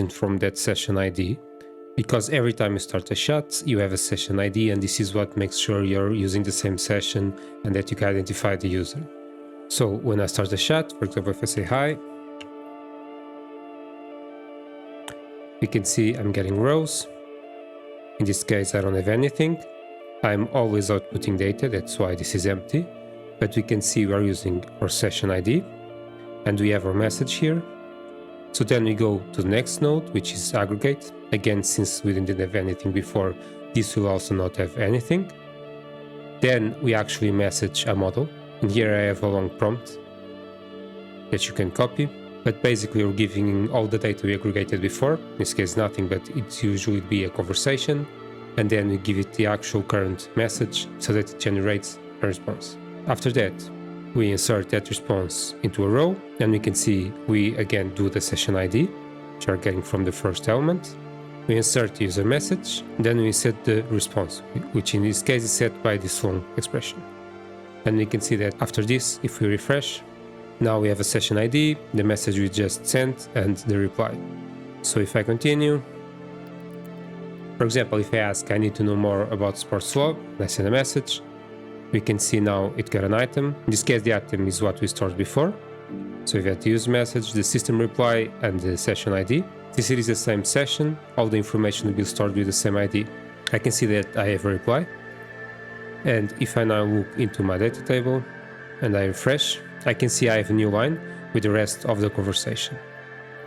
from that session ID, because every time you start a chat, you have a session ID, and this is what makes sure you're using the same session and that you can identify the user. So when I start a chat, for example, if I say hi, we can see I'm getting rows. In this case, I don't have anything. I'm always outputting data, that's why this is empty. But we can see we're using our session ID, and we have our message here. So then we go to the next node, which is aggregate. Again, since we didn't have anything before, this will also not have anything. Then we actually message a model. And here I have a long prompt that you can copy. But basically we're giving all the data we aggregated before. In this case nothing, but it's usually be a conversation. And then we give it the actual current message so that it generates a response. After that, we insert that response into a row, and we can see we again do the session ID, which are getting from the first element. We insert the user message, then we set the response, which in this case is set by this long expression. And we can see that after this, if we refresh, now we have a session ID, the message we just sent, and the reply. So if I continue, for example, if I ask, I need to know more about sports law, I send a message. We can see now it got an item. In this case, the item is what we stored before. So we have the user message, the system reply, and the session ID. Since it is the same session, all the information will be stored with the same ID. I can see that I have a reply. And if I now look into my data table and I refresh, I can see I have a new line with the rest of the conversation.